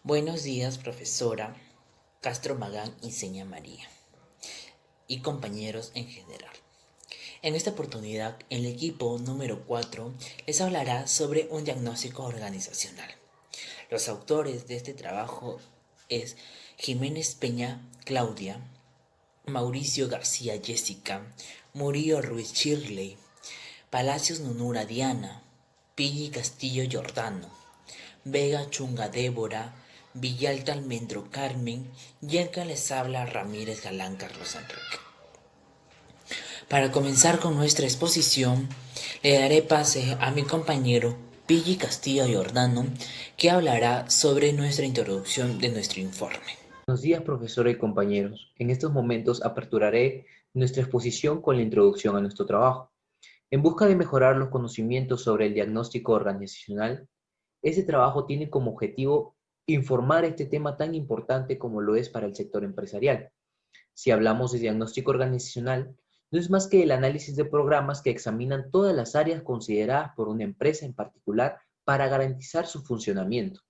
Buenos días, profesora Castro Magán y Seña María, y compañeros en general. En esta oportunidad, el equipo número 4 les hablará sobre un diagnóstico organizacional. Los autores de este trabajo es Jiménez Peña Claudia, Mauricio García Jessica, Murillo Ruiz Shirley, Palacios Nunura Diana, Pilli Castillo Giordano, Vega Chunga Débora, Villalta Almendro Carmen y el que les habla Ramírez Galán Carlos Enrique. Para comenzar con nuestra exposición, le daré pase a mi compañero Pilli Castillo Giordano, que hablará sobre nuestra introducción de nuestro informe. Buenos días, profesora y compañeros. En estos momentos aperturaré nuestra exposición con la introducción a nuestro trabajo. En busca de mejorar los conocimientos sobre el diagnóstico organizacional, este trabajo tiene como objetivo informar este tema tan importante como lo es para el sector empresarial. Si hablamos de diagnóstico organizacional, no es más que el análisis de programas que examinan todas las áreas consideradas por una empresa en particular para garantizar su funcionamiento.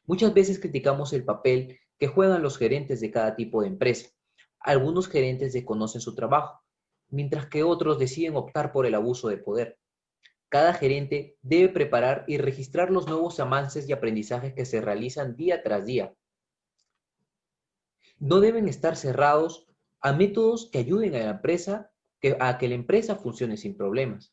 Muchas veces criticamos el papel que juegan los gerentes de cada tipo de empresa. Algunos gerentes desconocen su trabajo, mientras que otros deciden optar por el abuso de poder. Cada gerente debe preparar y registrar los nuevos avances y aprendizajes que se realizan día tras día. No deben estar cerrados a métodos que ayuden a la empresa a que la empresa funcione sin problemas.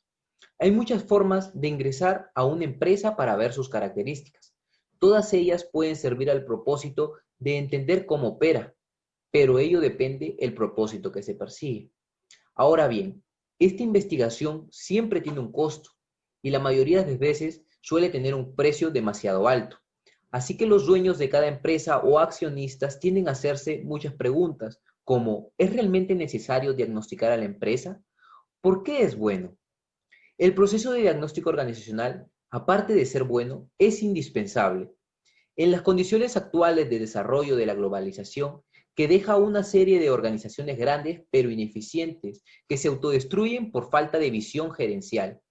Hay muchas formas de ingresar a una empresa para ver sus características. Todas ellas pueden servir al propósito de entender cómo opera, pero ello depende del propósito que se persigue. Ahora bien, esta investigación siempre tiene un costo y la mayoría de veces suele tener un precio demasiado alto. Así que los dueños de cada empresa o accionistas tienden a hacerse muchas preguntas, como ¿es realmente necesario diagnosticar a la empresa? ¿Por qué es bueno? El proceso de diagnóstico organizacional, aparte de ser bueno, es indispensable. En las condiciones actuales de desarrollo de la globalización, que deja una serie de organizaciones grandes pero ineficientes que se autodestruyen por falta de visión gerencial.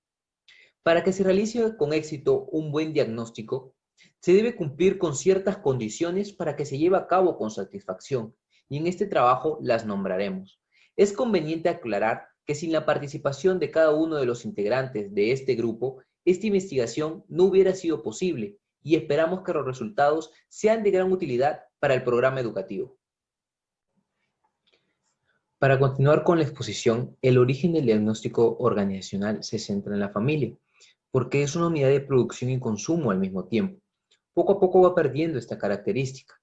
Para que se realice con éxito un buen diagnóstico, se debe cumplir con ciertas condiciones para que se lleve a cabo con satisfacción, y en este trabajo las nombraremos. Es conveniente aclarar que sin la participación de cada uno de los integrantes de este grupo, esta investigación no hubiera sido posible, y esperamos que los resultados sean de gran utilidad para el programa educativo. Para continuar con la exposición, el origen del diagnóstico organizacional se centra en la familia, porque es una unidad de producción y consumo al mismo tiempo. Poco a poco va perdiendo esta característica.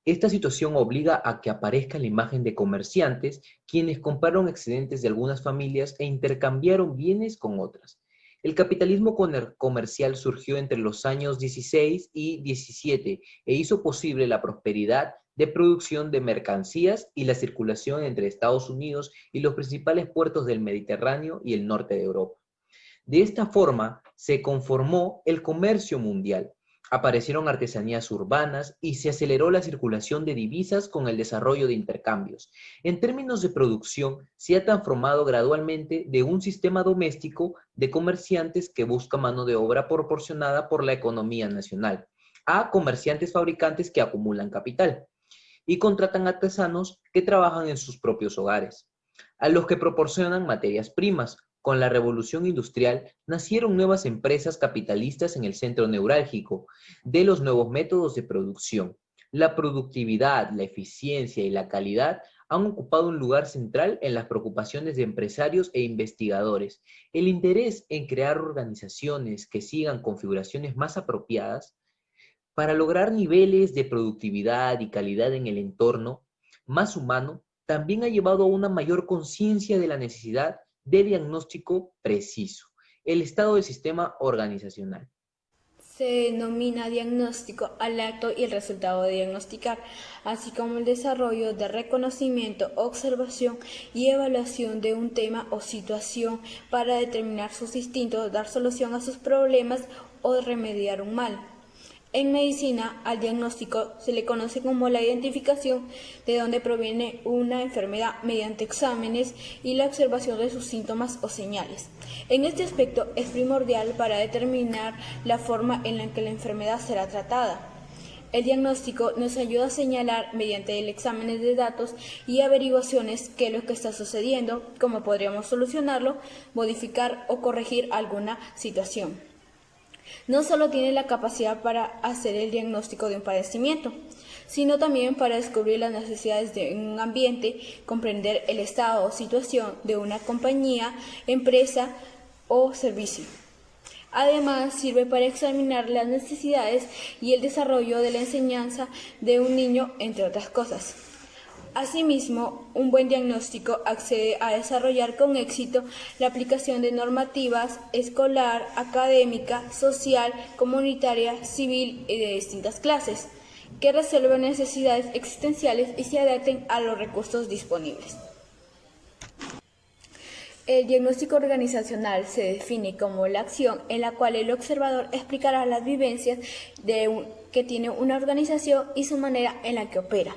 Esta situación obliga a que aparezca la imagen de comerciantes, quienes compraron excedentes de algunas familias e intercambiaron bienes con otras. El capitalismo comercial surgió entre los años 16 y 17 e hizo posible la prosperidad de producción de mercancías y la circulación entre Estados Unidos y los principales puertos del Mediterráneo y el norte de Europa. De esta forma se conformó el comercio mundial, aparecieron artesanías urbanas y se aceleró la circulación de divisas con el desarrollo de intercambios. En términos de producción, se ha transformado gradualmente de un sistema doméstico de comerciantes que busca mano de obra proporcionada por la economía nacional, a comerciantes fabricantes que acumulan capital y contratan artesanos que trabajan en sus propios hogares, a los que proporcionan materias primas. Con la revolución industrial nacieron nuevas empresas capitalistas en el centro neurálgico de los nuevos métodos de producción. La productividad, la eficiencia y la calidad han ocupado un lugar central en las preocupaciones de empresarios e investigadores. El interés en crear organizaciones que sigan configuraciones más apropiadas para lograr niveles de productividad y calidad en el entorno más humano, también ha llevado a una mayor conciencia de la necesidad de diagnóstico preciso, el estado del sistema organizacional. Se denomina diagnóstico al acto y el resultado de diagnosticar, así como el desarrollo de reconocimiento, observación y evaluación de un tema o situación para determinar sus instintos, dar solución a sus problemas o remediar un mal. En medicina, al diagnóstico se le conoce como la identificación de dónde proviene una enfermedad mediante exámenes y la observación de sus síntomas o señales. En este aspecto es primordial para determinar la forma en la que la enfermedad será tratada. El diagnóstico nos ayuda a señalar mediante el examen de datos y averiguaciones qué es lo que está sucediendo, cómo podríamos solucionarlo, modificar o corregir alguna situación. No solo tiene la capacidad para hacer el diagnóstico de un padecimiento, sino también para descubrir las necesidades de un ambiente, comprender el estado o situación de una compañía, empresa o servicio. Además, sirve para examinar las necesidades y el desarrollo de la enseñanza de un niño, entre otras cosas. Asimismo, un buen diagnóstico accede a desarrollar con éxito la aplicación de normativas escolar, académica, social, comunitaria, civil y de distintas clases, que resuelvan necesidades existenciales y se adapten a los recursos disponibles. El diagnóstico organizacional se define como la acción en la cual el observador explicará las vivencias que tiene una organización y su manera en la que opera.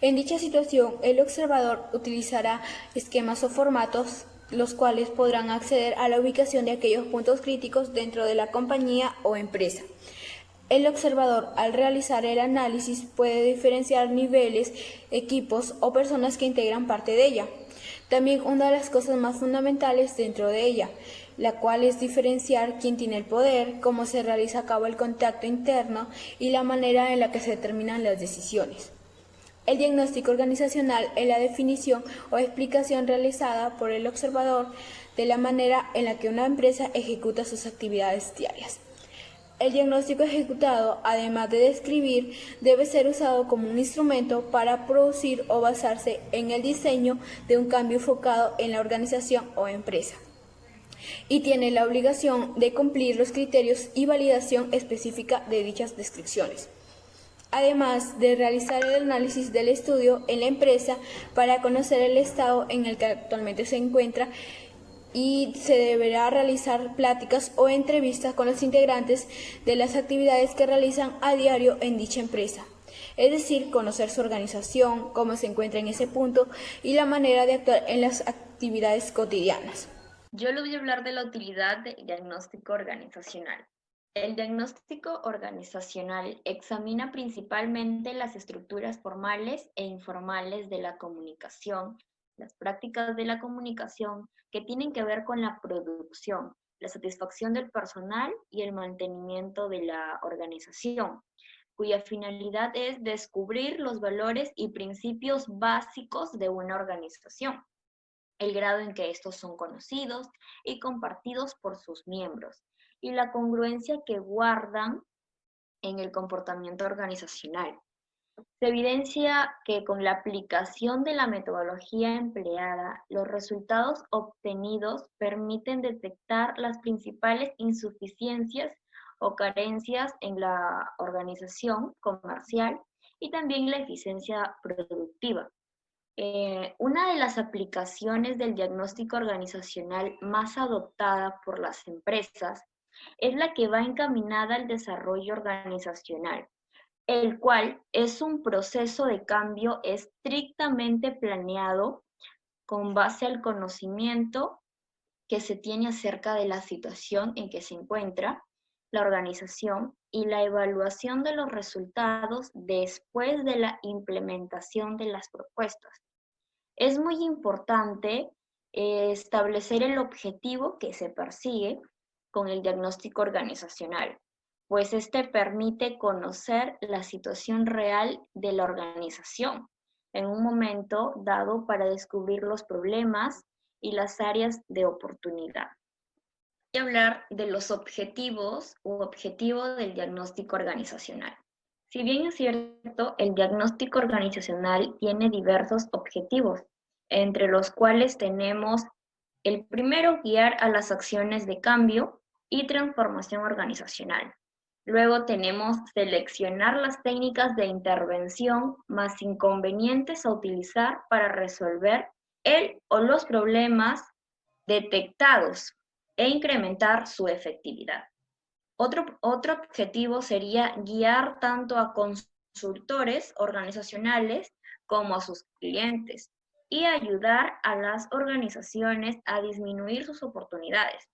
En dicha situación, el observador utilizará esquemas o formatos los cuales podrán acceder a la ubicación de aquellos puntos críticos dentro de la compañía o empresa. El observador, al realizar el análisis, puede diferenciar niveles, equipos o personas que integran parte de ella. También una de las cosas más fundamentales dentro de ella, la cual es diferenciar quién tiene el poder, cómo se realiza a cabo el contacto interno y la manera en la que se determinan las decisiones. El diagnóstico organizacional es la definición o explicación realizada por el observador de la manera en la que una empresa ejecuta sus actividades diarias. El diagnóstico ejecutado, además de describir, debe ser usado como un instrumento para producir o basarse en el diseño de un cambio enfocado en la organización o empresa. Y tiene la obligación de cumplir los criterios y validación específica de dichas descripciones. Además de realizar el análisis del estudio en la empresa para conocer el estado en el que actualmente se encuentra, y se deberá realizar pláticas o entrevistas con los integrantes de las actividades que realizan a diario en dicha empresa. Es decir, conocer su organización, cómo se encuentra en ese punto y la manera de actuar en las actividades cotidianas. Yo les voy a hablar de la utilidad del diagnóstico organizacional. El diagnóstico organizacional examina principalmente las estructuras formales e informales de la comunicación, las prácticas de la comunicación que tienen que ver con la producción, la satisfacción del personal y el mantenimiento de la organización, cuya finalidad es descubrir los valores y principios básicos de una organización, el grado en que estos son conocidos y compartidos por sus miembros, y la congruencia que guardan en el comportamiento organizacional. Se evidencia que con la aplicación de la metodología empleada, los resultados obtenidos permiten detectar las principales insuficiencias o carencias en la organización comercial y también la eficiencia productiva. Una de las aplicaciones del diagnóstico organizacional más adoptada por las empresas es la que va encaminada al desarrollo organizacional, el cual es un proceso de cambio estrictamente planeado con base al conocimiento que se tiene acerca de la situación en que se encuentra la organización y la evaluación de los resultados después de la implementación de las propuestas. Es muy importante establecer el objetivo que se persigue con el diagnóstico organizacional, pues este permite conocer la situación real de la organización en un momento dado para descubrir los problemas y las áreas de oportunidad. Voy a hablar de los objetivos u objetivo del diagnóstico organizacional. Si bien es cierto, el diagnóstico organizacional tiene diversos objetivos, entre los cuales tenemos el primero, guiar a las acciones de cambio y transformación organizacional. Luego tenemos seleccionar las técnicas de intervención más inconvenientes a utilizar para resolver el o los problemas detectados e incrementar su efectividad. Otro objetivo sería guiar tanto a consultores organizacionales como a sus clientes y ayudar a las organizaciones a disminuir sus oportunidades,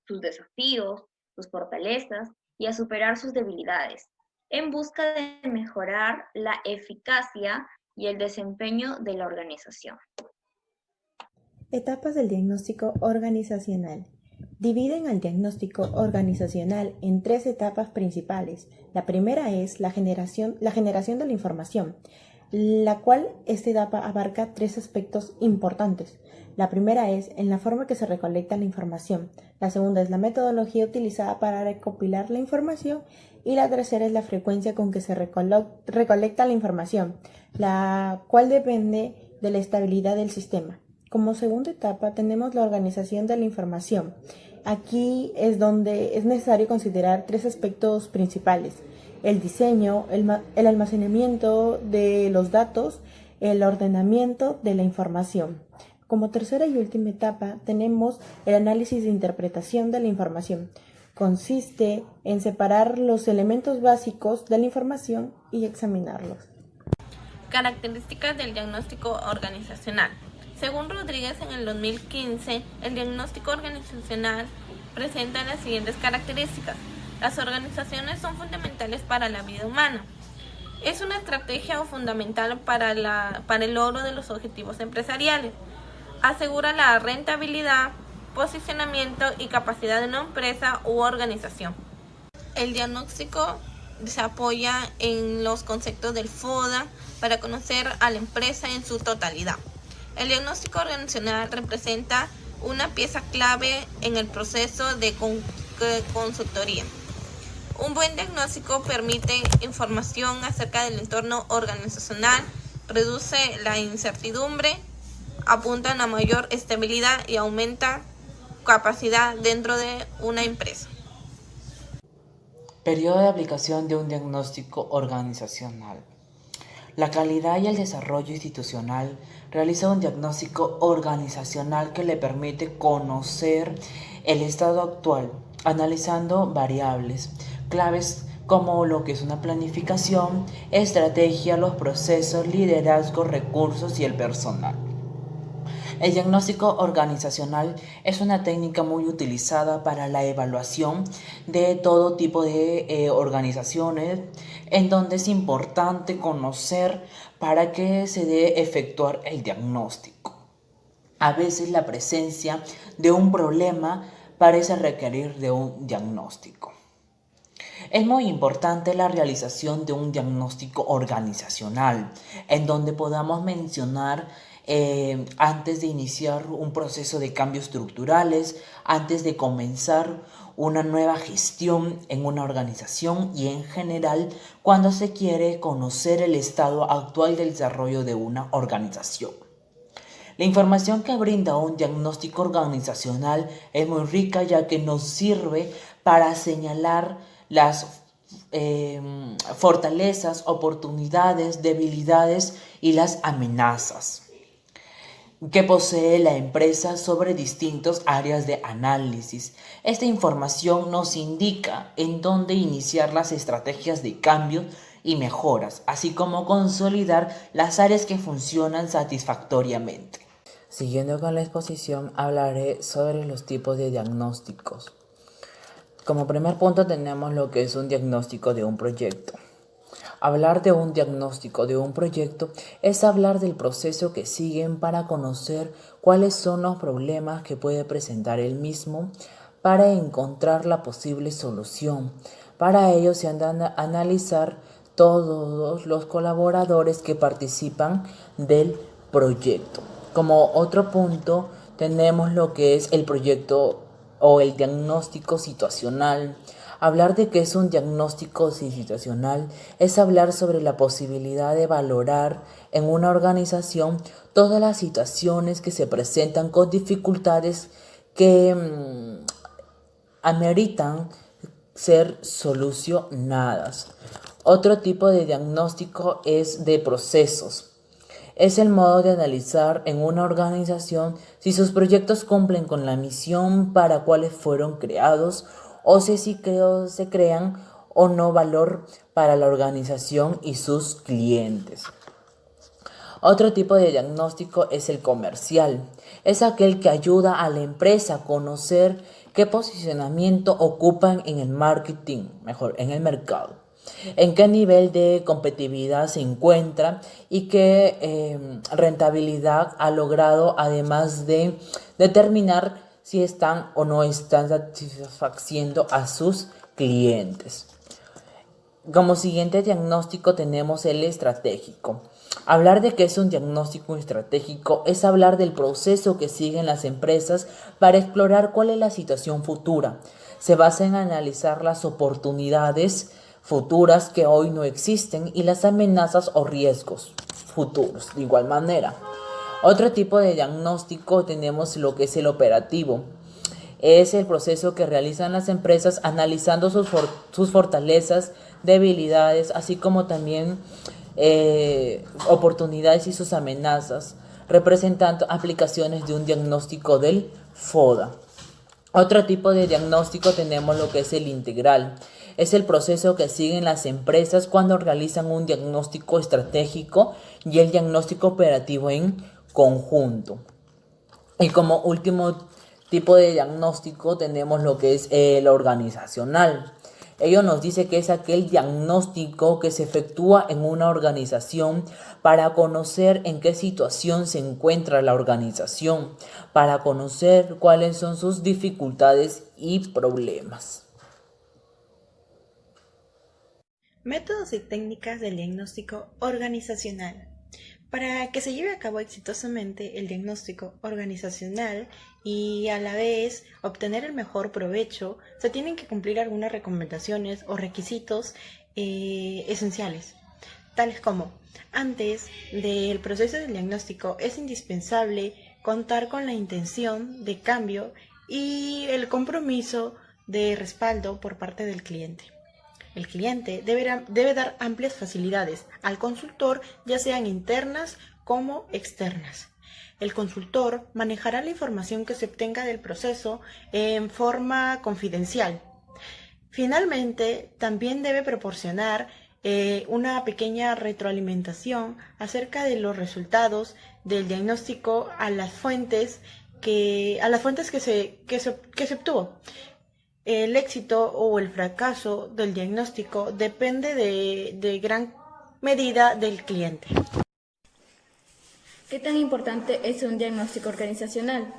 sus desafíos, sus fortalezas y a superar sus debilidades. en busca de mejorar la eficacia y el desempeño de la organización. Etapas del diagnóstico organizacional. Dividen al diagnóstico organizacional en 3 etapas principales. La primera es la generación de la información, la cual esta etapa abarca 3 aspectos importantes. La primera es en la forma que se recolecta la información. La segunda es la metodología utilizada para recopilar la información. Y la tercera es la frecuencia con que se recolecta la información, la cual depende de la estabilidad del sistema. Como segunda etapa tenemos la organización de la información. Aquí es donde es necesario considerar 3 aspectos principales: el diseño, el almacenamiento de los datos, el ordenamiento de la información. Como tercera y última etapa tenemos el análisis de interpretación de la información. Consiste en separar los elementos básicos de la información y examinarlos. Características del diagnóstico organizacional. Según Rodríguez en el 2015, el diagnóstico organizacional presenta las siguientes características. Las organizaciones son fundamentales para la vida humana. Es una estrategia fundamental para el logro de los objetivos empresariales. Asegura la rentabilidad, posicionamiento y capacidad de una empresa u organización. El diagnóstico se apoya en los conceptos del FODA para conocer a la empresa en su totalidad. El diagnóstico organizacional representa una pieza clave en el proceso de consultoría. Un buen diagnóstico permite información acerca del entorno organizacional, reduce la incertidumbre, apunta a una mayor estabilidad y aumenta capacidad dentro de una empresa. Periodo de aplicación de un diagnóstico organizacional. La calidad y el desarrollo institucional realiza un diagnóstico organizacional que le permite conocer el estado actual, analizando variables claves como lo que es una planificación, estrategia, los procesos, liderazgo, recursos y el personal. El diagnóstico organizacional es una técnica muy utilizada para la evaluación de todo tipo de organizaciones, en donde es importante conocer para que se debe efectuar el diagnóstico. A veces la presencia de un problema parece requerir de un diagnóstico. Es muy importante la realización de un diagnóstico organizacional, en donde podamos mencionar antes de iniciar un proceso de cambios estructurales, antes de comenzar una nueva gestión en una organización y en general cuando se quiere conocer el estado actual del desarrollo de una organización. La información que brinda un diagnóstico organizacional es muy rica, ya que nos sirve para señalar las fortalezas, oportunidades, debilidades y las amenazas que posee la empresa sobre distintas áreas de análisis. Esta información nos indica en dónde iniciar las estrategias de cambio y mejoras, así como consolidar las áreas que funcionan satisfactoriamente. Siguiendo con la exposición, hablaré sobre los tipos de diagnósticos. Como primer punto tenemos lo que es un diagnóstico de un proyecto. Hablar de un diagnóstico de un proyecto es hablar del proceso que siguen para conocer cuáles son los problemas que puede presentar el mismo para encontrar la posible solución. Para ello se han de analizar todos los colaboradores que participan del proyecto. Como otro punto tenemos lo que es el proyecto o el diagnóstico situacional. Hablar de qué es un diagnóstico situacional es hablar sobre la posibilidad de valorar en una organización todas las situaciones que se presentan con dificultades que ameritan ser solucionadas. Otro tipo de diagnóstico es de procesos. Es el modo de analizar en una organización si sus proyectos cumplen con la misión para cuales fueron creados o si se crean o no valor para la organización y sus clientes. Otro tipo de diagnóstico es el comercial. Es aquel que ayuda a la empresa a conocer qué posicionamiento ocupan en el marketing, en el mercado. en qué nivel de competitividad se encuentra y qué rentabilidad ha logrado, además de determinar si están o no están satisfaciendo a sus clientes. Como siguiente diagnóstico tenemos el estratégico. Hablar de qué es un diagnóstico estratégico es hablar del proceso que siguen las empresas para explorar cuál es la situación futura. Se basa en analizar las oportunidades futuras que hoy no existen y las amenazas o riesgos futuros de igual manera. Otro tipo de diagnóstico tenemos lo que es el operativo. Es el proceso que realizan las empresas analizando sus fortalezas, debilidades, así como también oportunidades y sus amenazas, representando aplicaciones de un diagnóstico del FODA. Otro tipo de diagnóstico tenemos lo que es el integral. Es el proceso que siguen las empresas cuando realizan un diagnóstico estratégico y el diagnóstico operativo en conjunto. Y como último tipo de diagnóstico tenemos lo que es el organizacional. Ello nos dice que es aquel diagnóstico que se efectúa en una organización para conocer en qué situación se encuentra la organización, para conocer cuáles son sus dificultades y problemas. Métodos y técnicas del diagnóstico organizacional. Para que se lleve a cabo exitosamente el diagnóstico organizacional y a la vez obtener el mejor provecho, se tienen que cumplir algunas recomendaciones o requisitos esenciales, tales como: antes del proceso del diagnóstico es indispensable contar con la intención de cambio y el compromiso de respaldo por parte del cliente. El cliente debe dar amplias facilidades al consultor, ya sean internas como externas. El consultor manejará la información que se obtenga del proceso en forma confidencial. Finalmente, también debe proporcionar una pequeña retroalimentación acerca de los resultados del diagnóstico a las fuentes que se obtuvo. El éxito o el fracaso del diagnóstico depende de gran medida del cliente. ¿Qué tan importante es un diagnóstico organizacional?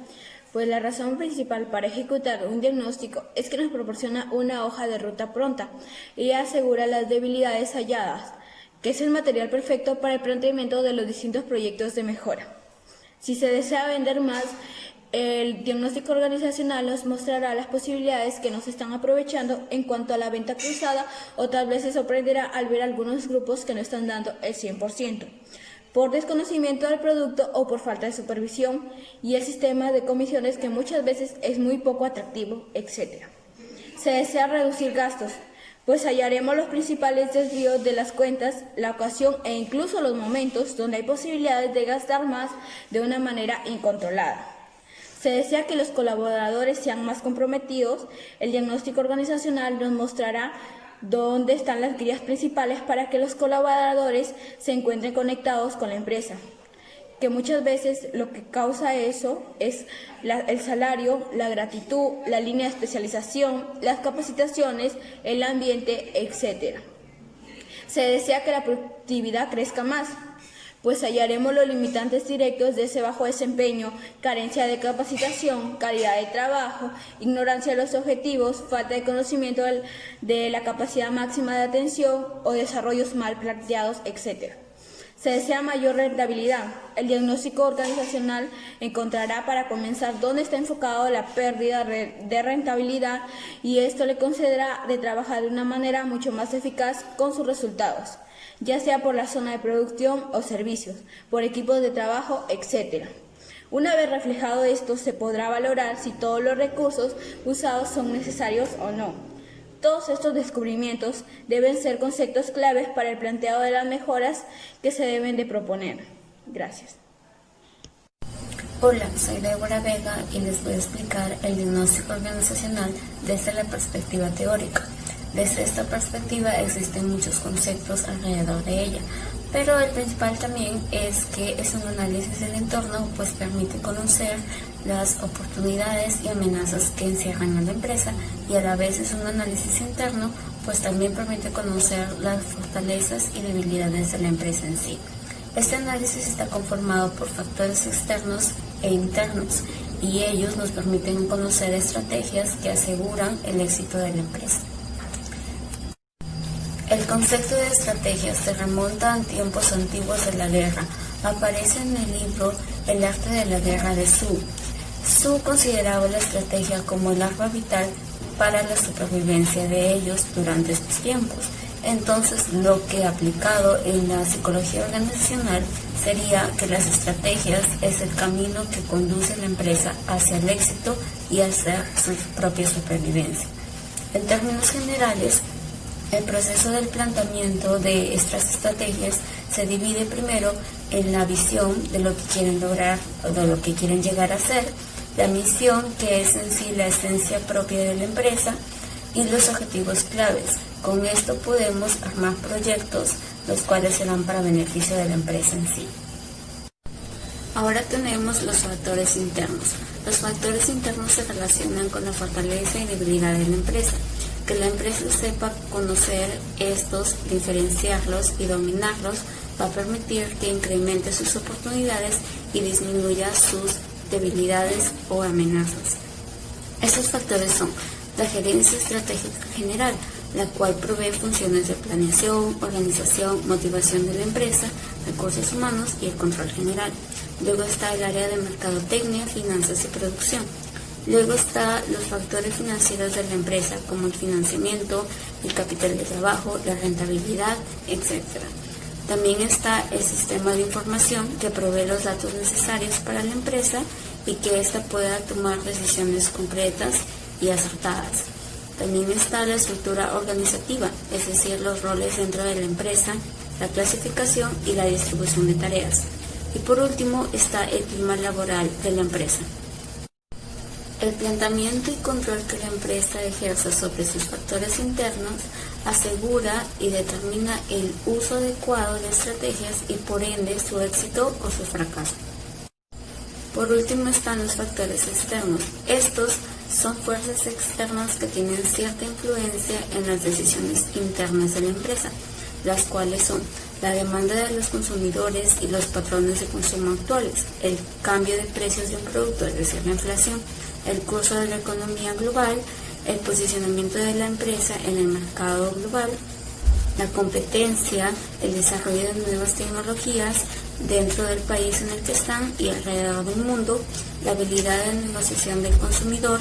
Pues la razón principal para ejecutar un diagnóstico es que nos proporciona una hoja de ruta pronta y asegura las debilidades halladas, que es el material perfecto para el planteamiento de los distintos proyectos de mejora. Si se desea vender más, el diagnóstico organizacional nos mostrará las posibilidades que nos están aprovechando en cuanto a la venta cruzada, o tal vez se sorprenderá al ver algunos grupos que no están dando el 100%, por desconocimiento del producto o por falta de supervisión, y el sistema de comisiones que muchas veces es muy poco atractivo, etc. Se desea reducir gastos, pues hallaremos los principales desvíos de las cuentas, la ocasión e incluso los momentos donde hay posibilidades de gastar más de una manera incontrolada. Se desea que los colaboradores sean más comprometidos. El diagnóstico organizacional nos mostrará dónde están las guías principales para que los colaboradores se encuentren conectados con la empresa, que muchas veces lo que causa eso es el salario, la gratitud, la línea de especialización, las capacitaciones, el ambiente, etc. Se desea que la productividad crezca más, pues hallaremos los limitantes directos de ese bajo desempeño, carencia de capacitación, calidad de trabajo, ignorancia de los objetivos, falta de conocimiento de la capacidad máxima de atención o desarrollos mal planteados, etc. Se desea mayor rentabilidad. El diagnóstico organizacional encontrará para comenzar dónde está enfocado la pérdida de rentabilidad, y esto le concederá de trabajar de una manera mucho más eficaz con sus resultados, ya sea por la zona de producción o servicios, por equipos de trabajo, etc. Una vez reflejado esto, se podrá valorar si todos los recursos usados son necesarios o no. Todos estos descubrimientos deben ser conceptos claves para el planteado de las mejoras que se deben de proponer. Gracias. Hola, soy Débora Vega y les voy a explicar el diagnóstico organizacional desde la perspectiva teórica. Desde esta perspectiva existen muchos conceptos alrededor de ella, pero el principal también es que es un análisis del entorno, pues permite conocer las oportunidades y amenazas que encierran a la empresa, y a la vez es un análisis interno, pues también permite conocer las fortalezas y debilidades de la empresa en sí. Este análisis está conformado por factores externos e internos, y ellos nos permiten conocer estrategias que aseguran el éxito de la empresa. El concepto de estrategia se remonta a tiempos antiguos de la guerra. Aparece en el libro El arte de la guerra de Su. Su consideraba la estrategia como el arma vital para la supervivencia de ellos durante estos tiempos. Entonces, lo que aplicado en la psicología organizacional sería que las estrategias es el camino que conduce a la empresa hacia el éxito y hacia su propia supervivencia. En términos generales, el proceso del planteamiento de estas estrategias se divide primero en la visión de lo que quieren lograr o de lo que quieren llegar a ser, la misión, que es en sí la esencia propia de la empresa, y los objetivos claves. Con esto podemos armar proyectos, los cuales serán para beneficio de la empresa en sí. Ahora tenemos los factores internos. Los factores internos se relacionan con la fortaleza y debilidad de la empresa. Que la empresa sepa conocer estos, diferenciarlos y dominarlos va a permitir que incremente sus oportunidades y disminuya sus debilidades o amenazas. Estos factores son la gerencia estratégica general, la cual provee funciones de planeación, organización, motivación de la empresa, recursos humanos y el control general. Luego está el área de mercadotecnia, finanzas y producción. Luego está los factores financieros de la empresa, como el financiamiento, el capital de trabajo, la rentabilidad, etc. También está el sistema de información, que provee los datos necesarios para la empresa y que ésta pueda tomar decisiones concretas y acertadas. También está la estructura organizativa, es decir, los roles dentro de la empresa, la clasificación y la distribución de tareas. Y por último está el clima laboral de la empresa. El planteamiento y control que la empresa ejerza sobre sus factores internos asegura y determina el uso adecuado de estrategias y por ende su éxito o su fracaso. Por último están los factores externos. Estos son fuerzas externas que tienen cierta influencia en las decisiones internas de la empresa, las cuales son la demanda de los consumidores y los patrones de consumo actuales, el cambio de precios de un producto, es decir, la inflación, el curso de la economía global, el posicionamiento de la empresa en el mercado global, la competencia, el desarrollo de nuevas tecnologías dentro del país en el que están y alrededor del mundo, la habilidad de negociación del consumidor,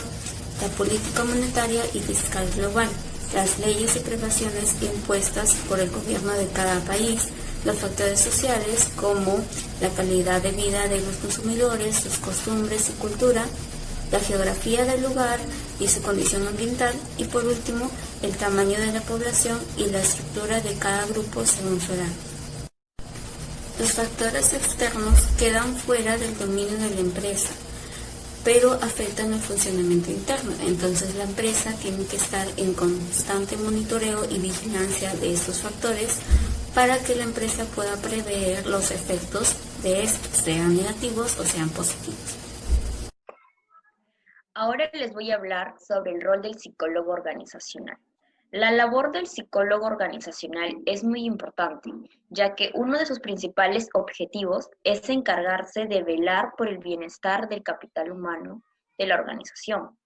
la política monetaria y fiscal global, las leyes y privaciones impuestas por el gobierno de cada país, los factores sociales como la calidad de vida de los consumidores, sus costumbres y cultura, la geografía del lugar y su condición ambiental, y por último, el tamaño de la población y la estructura de cada grupo según su edad. Los factores externos quedan fuera del dominio de la empresa, pero afectan el funcionamiento interno. Entonces la empresa tiene que estar en constante monitoreo y vigilancia de estos factores para que la empresa pueda prever los efectos de estos, sean negativos o sean positivos. Ahora les voy a hablar sobre el rol del psicólogo organizacional. La labor del psicólogo organizacional es muy importante, ya que uno de sus principales objetivos es encargarse de velar por el bienestar del capital humano de la organización,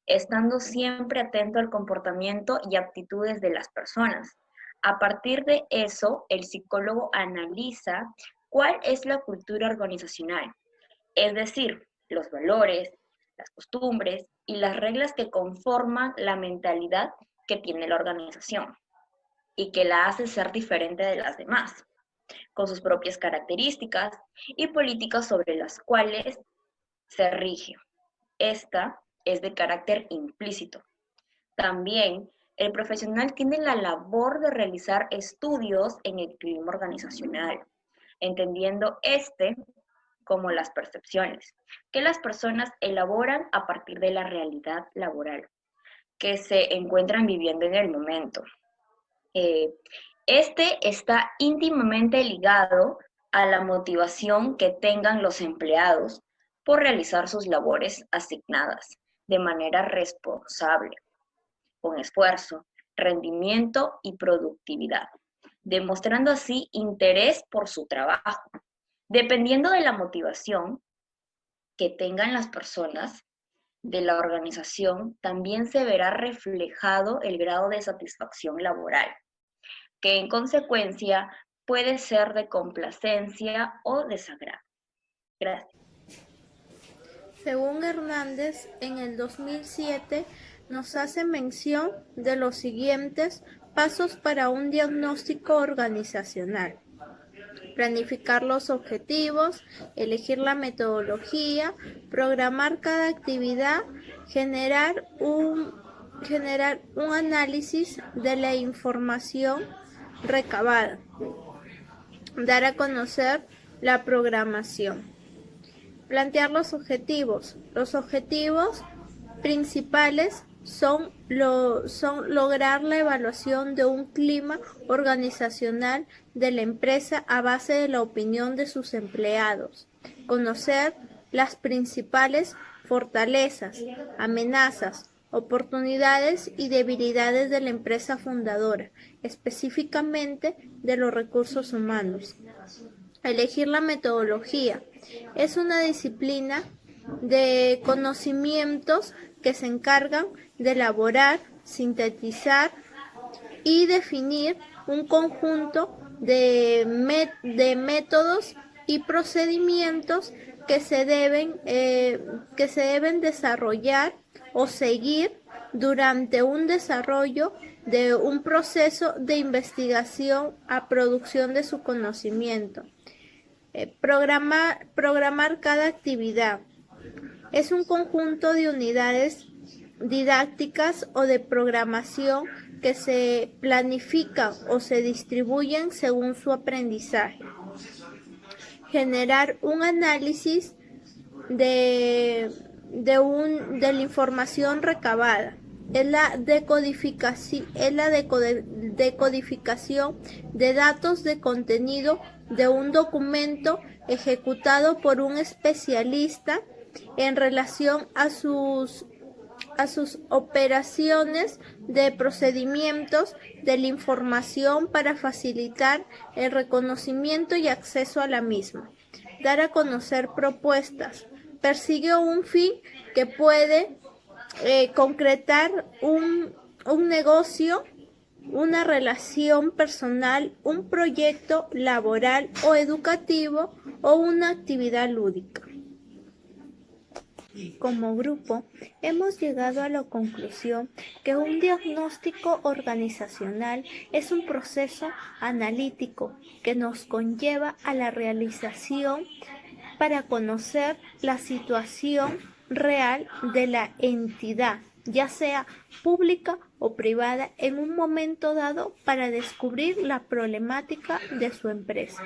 estando siempre atento al comportamiento y aptitudes de las personas. A partir de eso, el psicólogo analiza cuál es la cultura organizacional, es decir, los valores, las costumbres y las reglas que conforman la mentalidad que tiene la organización y que la hace ser diferente de las demás, con sus propias características y políticas sobre las cuales se rige. Esta es de carácter implícito. También el profesional tiene la labor de realizar estudios en el clima organizacional, entendiendo como las percepciones que las personas elaboran a partir de la realidad laboral que se encuentran viviendo en el momento. Este está íntimamente ligado a la motivación que tengan los empleados por realizar sus labores asignadas de manera responsable, con esfuerzo, rendimiento y productividad, demostrando así interés por su trabajo. Dependiendo de la motivación que tengan las personas de la organización, también se verá reflejado el grado de satisfacción laboral, que en consecuencia puede ser de complacencia o desagrado. Gracias. Según Hernández, en el 2007 nos hace mención de los siguientes pasos para un diagnóstico organizacional: planificar los objetivos, elegir la metodología, programar cada actividad, generar un análisis de la información recabada, dar a conocer la programación. Plantear los objetivos. Los objetivos principales son lograr la evaluación de un clima organizacional de la empresa a base de la opinión de sus empleados, conocer las principales fortalezas, amenazas, oportunidades y debilidades de la empresa fundadora, específicamente de los recursos humanos. Elegir la metodología. Es una disciplina de conocimientos que se encargan de elaborar, sintetizar y definir un conjunto de métodos y procedimientos que se deben desarrollar o seguir durante un desarrollo de un proceso de investigación a producción de su conocimiento. Programar cada actividad. Es un conjunto de unidades didácticas o de programación que se planifican o se distribuyen según su aprendizaje. Generar un análisis de la información recabada. Es la decodificación de datos de contenido de un documento ejecutado por un especialista en relación a sus operaciones de procedimientos de la información para facilitar el reconocimiento y acceso a la misma. Dar a conocer propuestas. Persigue un fin que puede concretar un negocio, una relación personal, un proyecto laboral o educativo o una actividad lúdica. Como grupo, hemos llegado a la conclusión que un diagnóstico organizacional es un proceso analítico que nos conlleva a la realización para conocer la situación real de la entidad, ya sea pública o privada, en un momento dado para descubrir la problemática de su empresa.